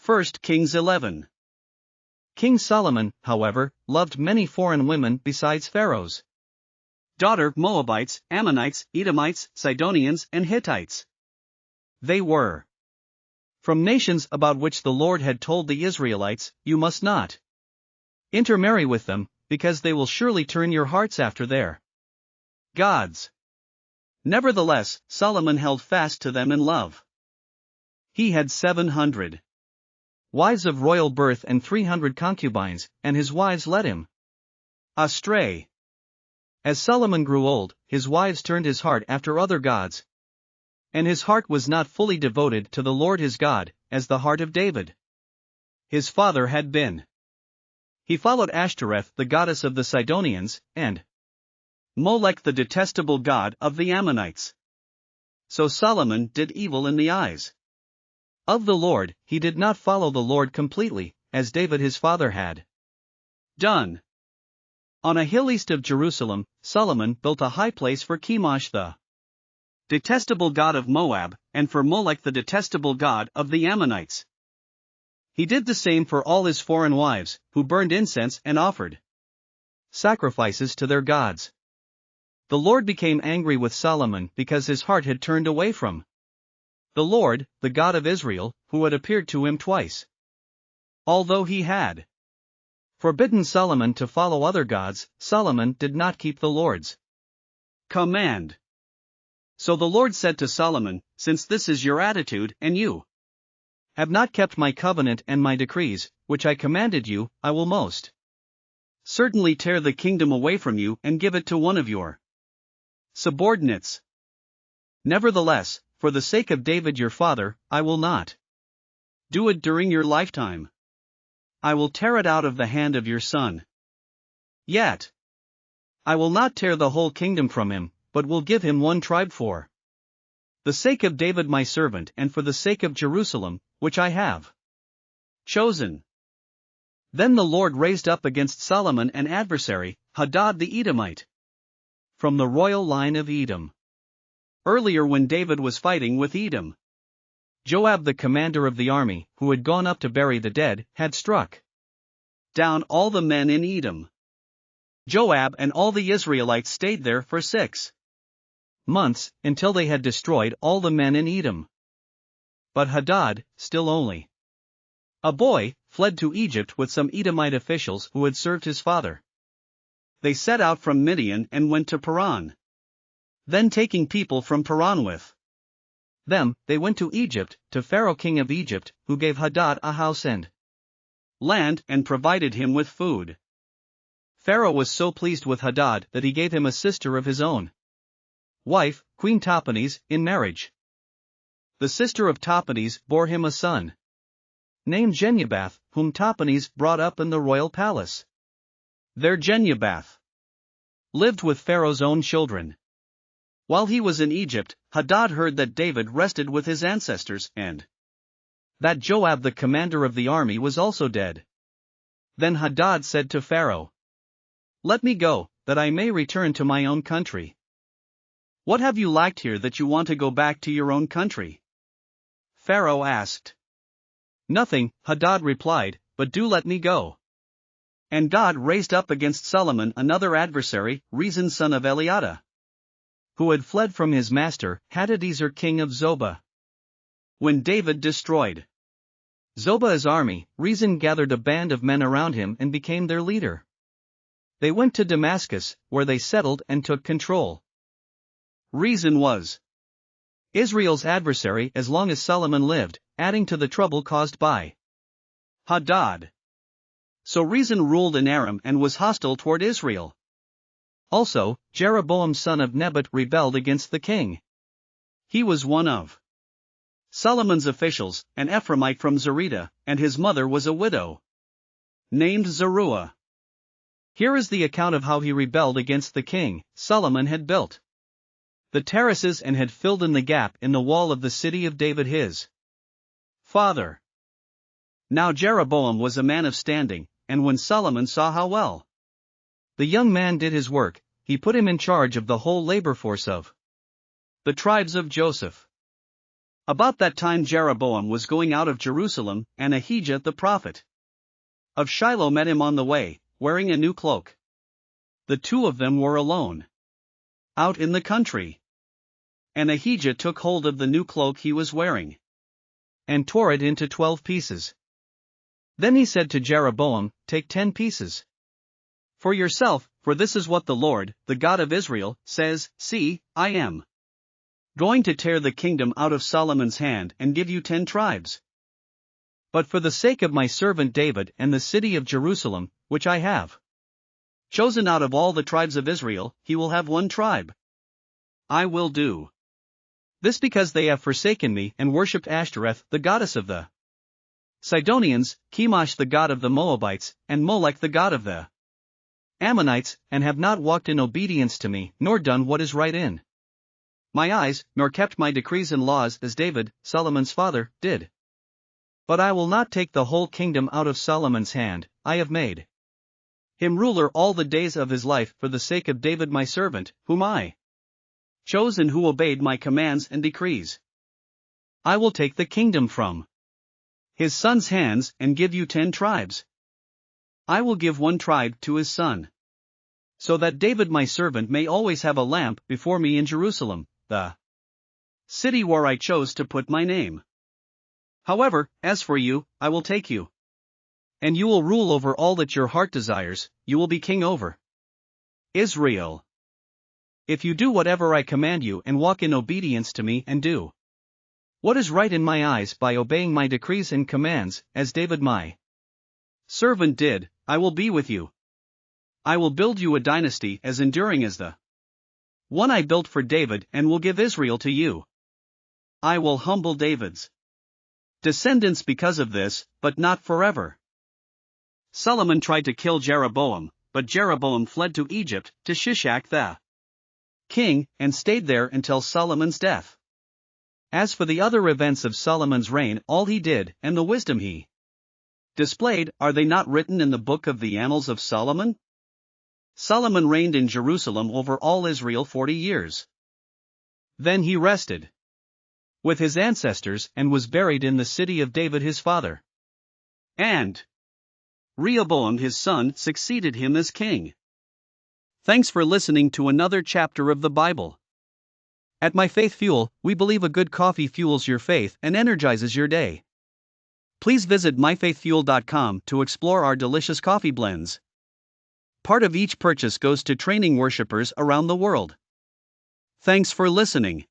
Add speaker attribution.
Speaker 1: 1 Kings 11. King Solomon, however, loved many foreign women besides Pharaoh's daughter, Moabites, Ammonites, Edomites, Sidonians, and Hittites. They were from nations about which the Lord had told the Israelites, "You must not intermarry with them, because they will surely turn your hearts after their gods." Nevertheless, Solomon held fast to them in love. He had 700 wives of royal birth and 300 concubines, and his wives led him astray. As Solomon grew old, his wives turned his heart after other gods, and his heart was not fully devoted to the Lord his God, as the heart of David his father had been. He followed Ashtoreth, the goddess of the Sidonians, and Molech, the detestable god of the Ammonites. So Solomon did evil in the eyes of the Lord. He did not follow the Lord completely, as David his father had done. On a hill east of Jerusalem, Solomon built a high place for Chemosh, the detestable god of Moab, and for Molech, the detestable god of the Ammonites. He did the same for all his foreign wives, who burned incense and offered sacrifices to their gods. The Lord became angry with Solomon because his heart had turned away from the Lord, the God of Israel, who had appeared to him twice. Although he had forbidden Solomon to follow other gods, Solomon did not keep the Lord's command. So the Lord said to Solomon, "Since this is your attitude, and you have not kept my covenant and my decrees, which I commanded you, I will most certainly tear the kingdom away from you and give it to one of your subordinates. Nevertheless, for the sake of David your father, I will not do it during your lifetime. I will tear it out of the hand of your son. Yet I will not tear the whole kingdom from him, but will give him one tribe for the sake of David my servant and for the sake of Jerusalem, which I have chosen." Then the Lord raised up against Solomon an adversary, Hadad the Edomite, from the royal line of Edom. Earlier, when David was fighting with Edom, Joab, the commander of the army, who had gone up to bury the dead, had struck down all the men in Edom. Joab and all the Israelites stayed there for 6 months, until they had destroyed all the men in Edom. But Hadad, still only a boy, fled to Egypt with some Edomite officials who had served his father. They set out from Midian and went to Paran. Then, taking people from Paran with them, they went to Egypt, to Pharaoh king of Egypt, who gave Hadad a house and land, and provided him with food. Pharaoh was so pleased with Hadad that he gave him a sister of his own wife, Queen Tahpenes, in marriage. The sister of Tahpenes bore him a son named Genubath, whom Tahpenes brought up in the royal palace. There Genubath lived with Pharaoh's own children. While he was in Egypt, Hadad heard that David rested with his ancestors, and that Joab, the commander of the army, was also dead. Then Hadad said to Pharaoh, "Let me go, that I may return to my own country." "What have you lacked here that you want to go back to your own country?" Pharaoh asked. "Nothing," Hadad replied, "but do let me go." And God raised up against Solomon another adversary, Rezin son of Eliada, who had fled from his master, Hadadezer king of Zobah. When David destroyed Zobah's army, Rezin gathered a band of men around him and became their leader. They went to Damascus, where they settled and took control. Rezin was Israel's adversary as long as Solomon lived, adding to the trouble caused by Hadad. So Rezin ruled in Aram and was hostile toward Israel. Also, Jeroboam son of Nebat rebelled against the king. He was one of Solomon's officials, an Ephraimite from Zereda, and his mother was a widow named Zeruiah. Here is the account of how he rebelled against the king. Solomon had built the terraces and had filled in the gap in the wall of the city of David his father. Now Jeroboam was a man of standing, and when Solomon saw how well the young man did his work, he put him in charge of the whole labor force of the tribes of Joseph. About that time Jeroboam was going out of Jerusalem, and Ahijah the prophet of Shiloh met him on the way, wearing a new cloak. The two of them were alone, out in the country. And Ahijah took hold of the new cloak he was wearing, and tore it into 12 pieces. Then he said to Jeroboam, "Take 10 pieces for yourself, for this is what the Lord, the God of Israel, says, See, I am going to tear the kingdom out of Solomon's hand and give you 10 tribes. But for the sake of my servant David and the city of Jerusalem, which I have chosen out of all the tribes of Israel, he will have 1 tribe. I will do this because they have forsaken me and worshipped Ashtoreth, the goddess of the Sidonians, Chemosh the god of the Moabites, and Molech the god of the Ammonites, and have not walked in obedience to me, nor done what is right in my eyes, nor kept my decrees and laws as David, Solomon's father, did. But I will not take the whole kingdom out of Solomon's hand. I have made him ruler all the days of his life for the sake of David my servant, whom I chose and who obeyed my commands and decrees. I will take the kingdom from his son's hands and give you 10 tribes. I will give 1 tribe to his son, so that David my servant may always have a lamp before me in Jerusalem, the city where I chose to put my name. However, as for you, I will take you, and you will rule over all that your heart desires. You will be king over Israel, if you do whatever I command you and walk in obedience to me and do what is right in my eyes by obeying my decrees and commands, as David my servant did. I will be with you. I will build you a dynasty as enduring as the one I built for David, and will give Israel to you. I will humble David's descendants because of this, but not forever." Solomon tried to kill Jeroboam, but Jeroboam fled to Egypt, to Shishak the king, and stayed there until Solomon's death. As for the other events of Solomon's reign, all he did, and the wisdom he displayed, are they not written in the book of the Annals of Solomon? Solomon reigned in Jerusalem over all Israel 40 years. Then he rested with his ancestors and was buried in the city of David his father. And Rehoboam his son succeeded him as king. Thanks for listening to another chapter of the Bible. At My Faith Fuel, we believe a good coffee fuels your faith and energizes your day. Please visit myfaithfuel.com to explore our delicious coffee blends. Part of each purchase goes to training worshipers around the world. Thanks for listening.